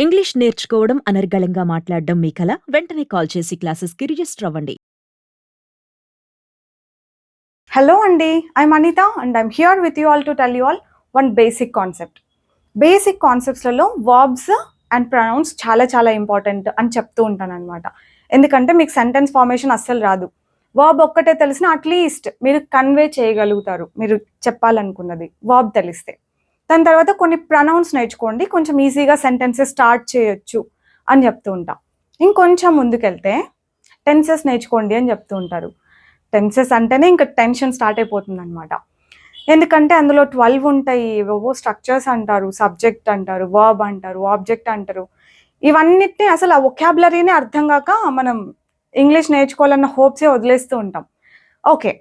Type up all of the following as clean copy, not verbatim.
English నేర్చుకోవడం అనర్గళంగా మాట్లాడడం మీ కల? వెంటనే కాల్ చేసి క్లాసెస్‌కి రిజిస్టర్ అవ్వండి. Hello Andy, I'm Anita and I'm here with you all to tell you all one basic concept. Basic కాన్సెప్ట్స్లలో వర్బ్స్ అండ్ ప్రొనౌన్స్ చాలా ఇంపార్టెంట్ అని చెప్తూ ఉంటాను అనమాట. ఎందుకంటే మీకు సెంటెన్స్ ఫార్మేషన్ అస్సలు రాదు. వర్బ్ ఒక్కటే తెలిసిన అట్లీస్ట్ మీరు కన్వే చేయగలుగుతారు మీరు చెప్పాలనుకున్నది వర్బ్ తెలిస్తే. దాని తర్వాత కొన్ని ప్రొనౌన్స్ నేర్చుకోండి, కొంచెం ఈజీగా సెంటెన్సెస్ స్టార్ట్ చేయొచ్చు అని చెప్తూ ఉంటాం. ఇంకొంచెం ముందుకెళ్తే టెన్సెస్ నేర్చుకోండి అని చెప్తూ ఉంటారు. టెన్సెస్ అంటేనే ఇంకా టెన్షన్ స్టార్ట్ అయిపోతుంది అనమాట. ఎందుకంటే అందులో 12 ఉంటాయి. ఏవేవో స్ట్రక్చర్స్ అంటారు, సబ్జెక్ట్ అంటారు, వర్బ్ అంటారు, ఆబ్జెక్ట్ అంటారు. ఇవన్నిటిని అసలు ఆ వొకాబులరీనే అర్థం కాక మనం ఇంగ్లీష్ నేర్చుకోవాలన్న హోప్సే వదిలేస్తూ ఉంటాం. ఓకే,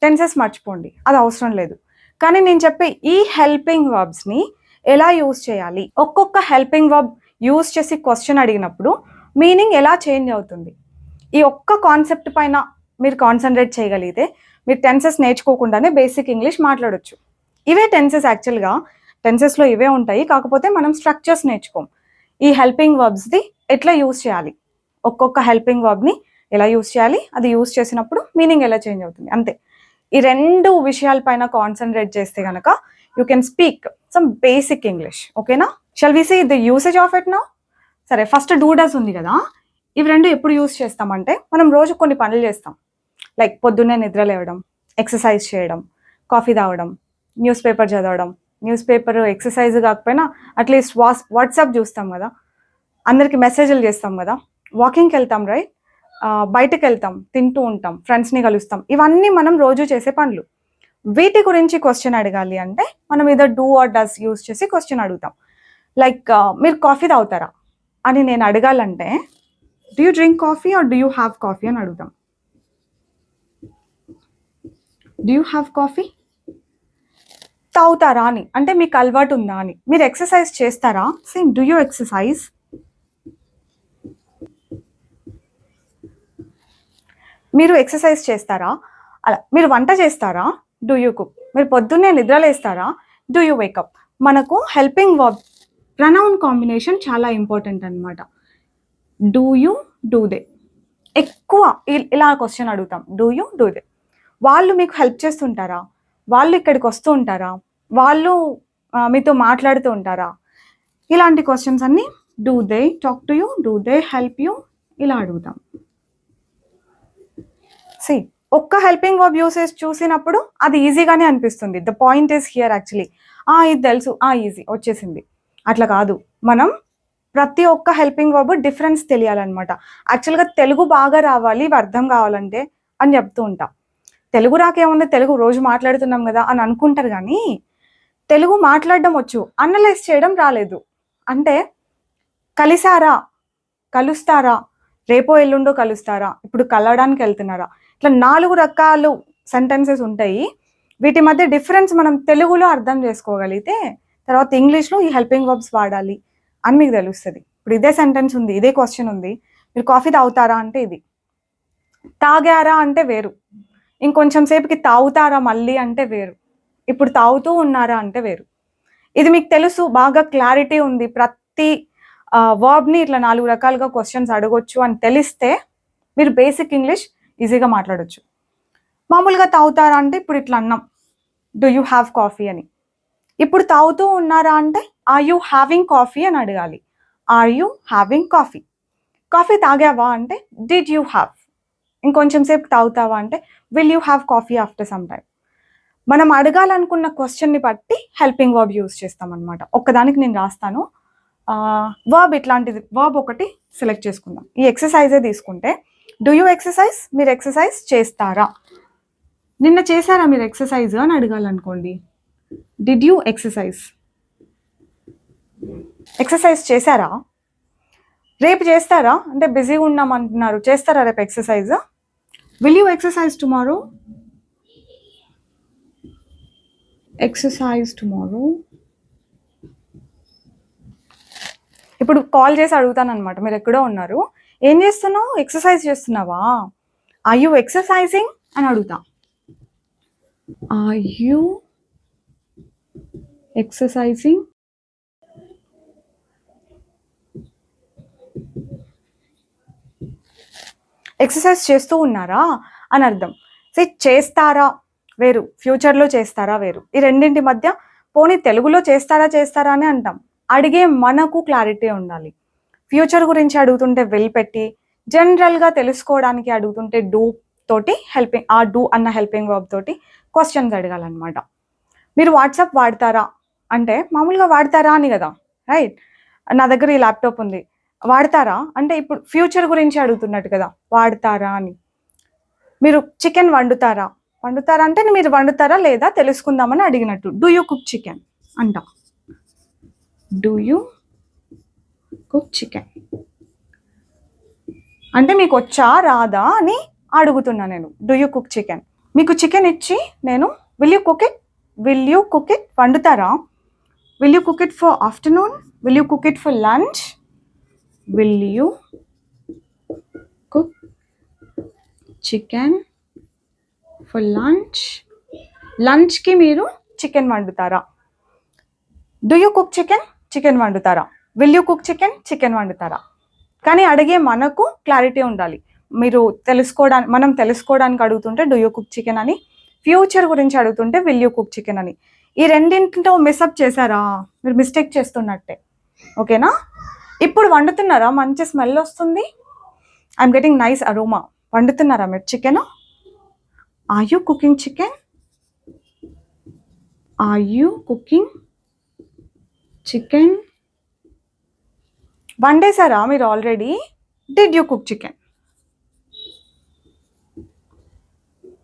టెన్సెస్ మర్చిపోండి, అది అవసరం లేదు. కానీ నేను చెప్పే ఈ హెల్పింగ్ వర్బ్స్ని ఎలా యూజ్ చేయాలి, ఒక్కొక్క హెల్పింగ్ వర్బ్ యూజ్ చేసి క్వశ్చన్ అడిగినప్పుడు మీనింగ్ ఎలా చేంజ్ అవుతుంది, ఈ ఒక్క కాన్సెప్ట్ పైన మీరు కాన్సన్ట్రేట్ చేయగలిగితే మీరు టెన్సెస్ నేర్చుకోకుండానే బేసిక్ ఇంగ్లీష్ మాట్లాడొచ్చు. ఇవే టెన్సెస్, యాక్చువల్గా టెన్సెస్లో ఇవే ఉంటాయి, కాకపోతే మనం స్ట్రక్చర్స్ నేర్చుకోం. ఈ హెల్పింగ్ వర్బ్స్ది ఎట్లా యూజ్ చేయాలి, ఒక్కొక్క హెల్పింగ్ వర్బ్ని ఎలా యూజ్ చేయాలి, అది యూజ్ చేసినప్పుడు మీనింగ్ ఎలా చేంజ్ అవుతుంది, అంతే. ఈ రెండు విషయాలపైన కాన్సన్ట్రేట్ చేస్తే కనుక you can speak some basic English. ఓకేనా? Shall we see the usage of it now. సరే, ఫస్ట్ డూ డస్ ఉంది కదా, ఇవి రెండు ఎప్పుడు యూజ్ చేస్తామంటే మనం రోజు కొన్ని పనులు చేస్తాం. లైక్ పొద్దున్నే నిద్ర లేవడం, ఎక్సర్సైజ్ చేయడం, కాఫీ తాగడం, న్యూస్ పేపర్ చదవడం. న్యూస్ పేపర్ ఎక్సర్సైజ్ కాకపోయినా అట్లీస్ట్ వాట్సాప్ చూస్తాం కదా, అందరికి మెసేజ్లు చేస్తాం కదా, వాకింగ్కి వెళ్తాం, రైట్, బయటకు వెళ్తాం, తింటూ ఉంటాం, ఫ్రెండ్స్ని కలుస్తాం. ఇవన్నీ మనం రోజు చేసే పనులు. వీటి గురించి క్వశ్చన్ అడగాలి అంటే మనం ఏదో డూ ఆర్ డస్ యూజ్ చేసి క్వశ్చన్ అడుగుతాం. లైక్ మీరు కాఫీ తాగుతారా అని నేను అడగాలంటే do you drink coffee or do you have coffee అని అడుగుతాం. Do you have coffee? తాగుతారా అని అంటే మీకు అలవాటు ఉందా అని. మీరు ఎక్సర్సైజ్ చేస్తారా? Same, do you exercise? మీరు ఎక్సర్సైజ్ చేస్తారా? అలా. మీరు వంట చేస్తారా? Do you cook? మీరు పొద్దున్నే నిద్రలేస్తారా? Do you wake up? మనకు హెల్పింగ్ వర్బ్ ప్రొనౌన్ కాంబినేషన్ చాలా ఇంపార్టెంట్ అనమాట. Do you, do they. ఎక్కువ ఇలా క్వశ్చన్ అడుగుతాం, డూ యూ, డూ దే. వాళ్ళు మీకు హెల్ప్ చేస్తుంటారా? వాళ్ళు ఇక్కడికి వస్తూ ఉంటారా? వాళ్ళు మీతో మాట్లాడుతూ ఉంటారా? ఇలాంటి క్వశ్చన్స్ అన్నీ do they talk to you, do they help you, ఇలా అడుగుతాం. సి, ఒక్క హెల్పింగ్ వర్బ్ యూసేజ్ చూసినప్పుడు అది ఈజీగానే అనిపిస్తుంది. The point is here actually. ఇది తెలుసు, ఈజీ వచ్చేసింది, అట్లా కాదు. మనం ప్రతి ఒక్క హెల్పింగ్ వర్బ్ డిఫరెన్స్ తెలియాలన్నమాట. యాక్చువల్గా తెలుగు బాగా రావాలి, ఇవి అర్థం కావాలంటే అని చెప్తూ ఉంటాం. తెలుగు రాకేముంది, తెలుగు రోజు మాట్లాడుతున్నాం కదా అని అనుకుంటారు, కానీ తెలుగు మాట్లాడడం వచ్చు, అనలైజ్ చేయడం రాలేదు. అంటే కలిసారా, కలుస్తారా, రేపో ఎల్లుండో కలుస్తారా, ఇప్పుడు కలవడానికి వెళ్తున్నారా, ఇట్లా 4 రకాలు సెంటెన్సెస్ ఉంటాయి. వీటి మధ్య డిఫరెన్స్ మనం తెలుగులో అర్థం చేసుకోగలిగితే తర్వాత ఇంగ్లీష్లో ఈ హెల్పింగ్ వర్బ్స్ వాడాలి అని మీకు తెలుస్తుంది. ఇప్పుడు ఇదే సెంటెన్స్ ఉంది, ఇదే క్వశ్చన్ ఉంది, మీరు కాఫీ తాగుతారా అంటే ఇది, తాగారా అంటే వేరు, ఇంకొంచెం సేపుకి తాగుతారా మళ్ళీ అంటే వేరు, ఇప్పుడు తాగుతూ ఉన్నారా అంటే వేరు. ఇది మీకు తెలుసు, బాగా క్లారిటీ ఉంది, ప్రతి వర్బ్ని ఇట్లా 4 రకాలుగా క్వశ్చన్స్ అడగొచ్చు అని తెలిస్తే మీరు బేసిక్ ఇంగ్లీష్ ఈజీగా మాట్లాడొచ్చు. మామూలుగా తాగుతారా అంటే ఇప్పుడు ఇట్లా అన్నాం, డూ యూ హ్యావ్ కాఫీ అని. ఇప్పుడు తాగుతూ ఉన్నారా అంటే ఆర్ యూ హ్యావింగ్ కాఫీ అని అడగాలి. Are you having coffee? Coffee తాగావా అంటే డిడ్ యూ హ్యావ్? ఇంకొంచెం సేపు తాగుతావా అంటే will you have coffee after some time? మనం అడగాలనుకున్న క్వశ్చన్ని బట్టి హెల్పింగ్ వర్బ్ యూజ్ చేస్తాం అనమాట. ఒక్కదానికి నేను రాస్తాను. వర్బ్ ఇట్లాంటిది, వర్బ్ ఒకటి సెలెక్ట్ చేసుకుందాం. ఈ ఎక్సర్సైజే తీసుకుంటే డూ యూ ఎక్సర్సైజ్, మీరు ఎక్సర్సైజ్ చేస్తారా, నిన్న చేశారా మీరు ఎక్సర్సైజ్ అని అడగాలనుకోండి, డిడ్ యూ ఎక్సర్సైజ్? ఎక్సర్సైజ్ చేశారా? రేపు చేస్తారా అంటే బిజీగా ఉన్నాం అంటున్నారు, చేస్తారా రేపు exercise? Will you exercise tomorrow? Exercise tomorrow. ఇప్పుడు కాల్ చేసి అడుగుతాను అనమాట, మీరు ఎక్కడో ఉన్నారు, ఏం చేస్తున్నావు, ఎక్సర్సైజ్ చేస్తున్నావా, ఆర్ యూ ఎక్సర్సైజింగ్ అని అడుగుతా. Are you exercising? ఎక్సర్సైజ్ చేస్తూ ఉన్నారా అని అర్థం. చేస్తారా వేరు, ఫ్యూచర్లో చేస్తారా వేరు. ఈ రెండింటి మధ్య పోనీ తెలుగులో చేస్తారా అని అంటాం. అడిగే మనకు క్లారిటీ ఉండాలి. ఫ్యూచర్ గురించి అడుగుతుంటే విల్ పెట్టి, జనరల్గా తెలుసుకోవడానికి అడుగుతుంటే డూ తోటి హెల్పింగ్, ఆ డూ అన్న హెల్పింగ్ వర్బ్ తోటి క్వశ్చన్స్ అడగాలన్నమాట. మీరు వాట్సాప్ వాడతారా అంటే మామూలుగా వాడతారా అని కదా, రైట్? నా దగ్గర ఈ ల్యాప్టాప్ ఉంది, వాడతారా అంటే ఇప్పుడు ఫ్యూచర్ గురించి అడుగుతున్నట్టు కదా, వాడతారా అని. మీరు చికెన్ వండుతారా అంటే మీరు వండుతారా లేదా తెలుసుకుందామని అడిగినట్టు. డూ యూ కుక్ చికెన్ అంట. డూ యూ కుక్ చికెన్ అంటే మీకు వచ్చా రాదా అని అడుగుతున్నా నేను. Do you cook chicken. మీకు చికెన్ ఇచ్చి నేను విల్ యూ కుక్ ఇట్ వండుతారా, will you cook it for afternoon, will you cook it for lunch, will you cook chicken for lunch. లంచ్కి మీరు చికెన్ వండుతారా. డూ యూ కుక్ చికెన్ వండుతారా. Will you cook chicken వండుతారా. కానీ అడిగే మనకు clarity ఉండాలి. మనం తెలుసుకోవడానికి అడుగుతుంటే డూ యూ కుక్ చికెన్ అని, ఫ్యూచర్ గురించి అడుగుతుంటే విల్ యూ కుక్ చికెన్ అని. ఈ రెండింటితో మిస్అప్ చేశారా, మీరు మిస్టేక్ చేస్తున్నట్టే. ఓకేనా? ఇప్పుడు వండుతున్నారా, మంచి స్మెల్ వస్తుంది, ఐఎమ్ గెటింగ్ నైస్ అరోమా. వండుతున్నారా మీరు chicken? Are you cooking chicken? Are you cooking chicken? వండేసారా మీరు already? Did you cook chicken?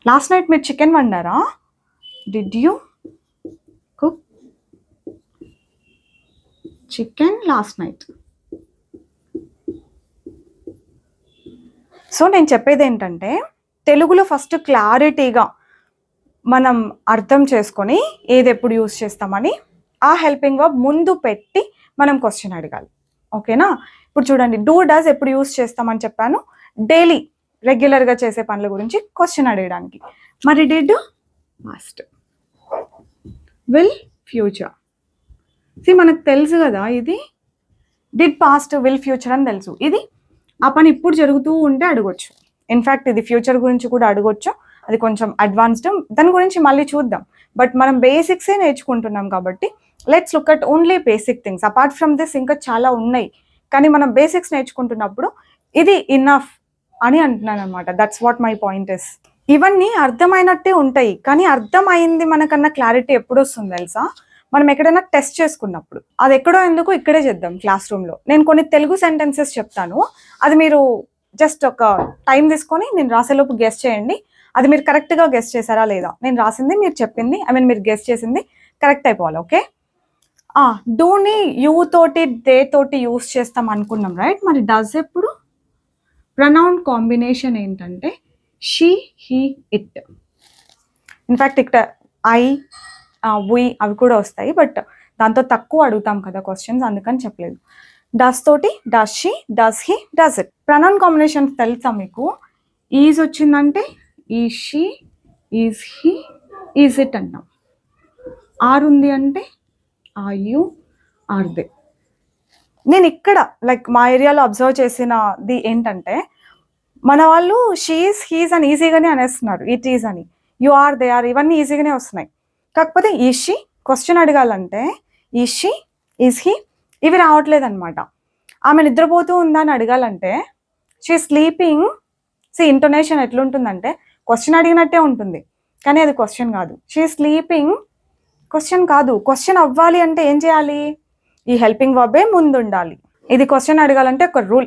Last night మీరు చికెన్ వండారా? Did you cook chicken last night? So నేను చెప్పేది ఏంటంటే, తెలుగులో ఫస్ట్ క్లారిటీగా మనం అర్థం చేసుకొని ఏది ఎప్పుడు యూజ్ చేస్తామని ఆ హెల్పింగ్ వర్బ్ ముందు పెట్టి మనం క్వశ్చన్ అడగాలి. ఓకేనా? ఇప్పుడు చూడండి, డూ డస్ ఎప్పుడు యూజ్ చేస్తామని చెప్పాను, డైలీ రెగ్యులర్గా చేసే పనుల గురించి క్వశ్చన్ అడగడానికి. మరి డిడ్ పాస్ట్, విల్ ఫ్యూచర్. మనకు తెలుసు కదా, ఇది డిడ్ పాస్ట్ విల్ ఫ్యూచర్ అని తెలుసు. ఇది ఆ పని ఇప్పుడు జరుగుతూ ఉంటే అడగొచ్చు. ఇన్ఫ్యాక్ట్ ఇది ఫ్యూచర్ గురించి కూడా అడగొచ్చు, అది కొంచెం అడ్వాన్స్డ్, దాని గురించి మళ్ళీ చూద్దాం. బట్ మనం బేసిక్సే నేర్చుకుంటున్నాం కాబట్టి let's look at only basic things. Apart from this ఇంకా చాలా ఉన్నాయి, కానీ మనం బేసిక్స్ నేర్చుకుంటున్నప్పుడు ఇది ఇన్నఫ్ అని అంటున్నాను అనమాట. That's what my point is. ఇవన్నీ అర్థమైనట్టే ఉంటాయి, కానీ అర్థమైంది మనకన్నా క్లారిటీ ఎప్పుడు వస్తుంది తెలుసా, మనం ఎక్కడైనా టెస్ట్ చేసుకున్నప్పుడు. అది ఎక్కడో ఎందుకు ఇక్కడే చేద్దాం క్లాస్ రూమ్లో. నేను కొన్ని తెలుగు సెంటెన్సెస్ చెప్తాను, అది మీరు జస్ట్ ఒక టైం తీసుకొని నేను రాసేలోపు గెస్ చేయండి. అది మీరు కరెక్ట్గా గెస్ చేశారా లేదా, నేను రాసింది మీరు చెప్పింది, మీరు గెస్ చేసింది కరెక్ట్ అయిపోవాలి. ఓకే? డూని యూ తోటి దే తోటి యూస్ చేస్తాం అనుకున్నాం, రైట్? మరి డస్ ఎప్పుడు? ప్రొనౌన్ కాంబినేషన్ ఏంటంటే షీ, హీ, ఇట్. ఇన్ఫ్యాక్ట్ ఇక్కడ ఐ, వి అవి కూడా వస్తాయి, బట్ దాంతో తక్కువ అడుగుతాం కదా క్వశ్చన్స్, అందుకని చెప్పలేదు. డస్ తోటి does she, does he, does it. Pronoun combination తెలుసా మీకు? ఈజ్ వచ్చిందంటే is she, is he, is it అంటాం. ఆర్ ఉంది అంటే ఆర్ యూ, ఆర్ దే. నేను ఇక్కడ లైక్ మా ఏరియాలో అబ్జర్వ్ చేసినది ఏంటంటే, మన వాళ్ళు షీస్, హీస్ అని ఈజీగానే అనేస్తున్నారు, ఇట్ ఈజ్ అని. యు ఆర్, దే ఆర్, ఇవన్నీ ఈజీగానే వస్తున్నాయి. కాకపోతే ఈజ్ షీ క్వశ్చన్ అడగాలంటే ఈజ్ షీ, ఈజ్ హీ ఇవి రావట్లేదు అనమాట. ఆమె నిద్రపోతూ ఉందని అడగాలంటే షీ స్లీపింగ్. ఇంటోనేషన్ ఎట్లుంటుందంటే క్వశ్చన్ అడిగినట్టే ఉంటుంది, కానీ అది క్వశ్చన్ కాదు. షీ స్లీపింగ్ క్వశ్చన్ కాదు. క్వశ్చన్ అవ్వాలి అంటే ఏం చేయాలి? ఈ హెల్పింగ్ వర్బే ముందు ఉండాలి. ఇది క్వశ్చన్ అడగాలంటే ఒక రూల్.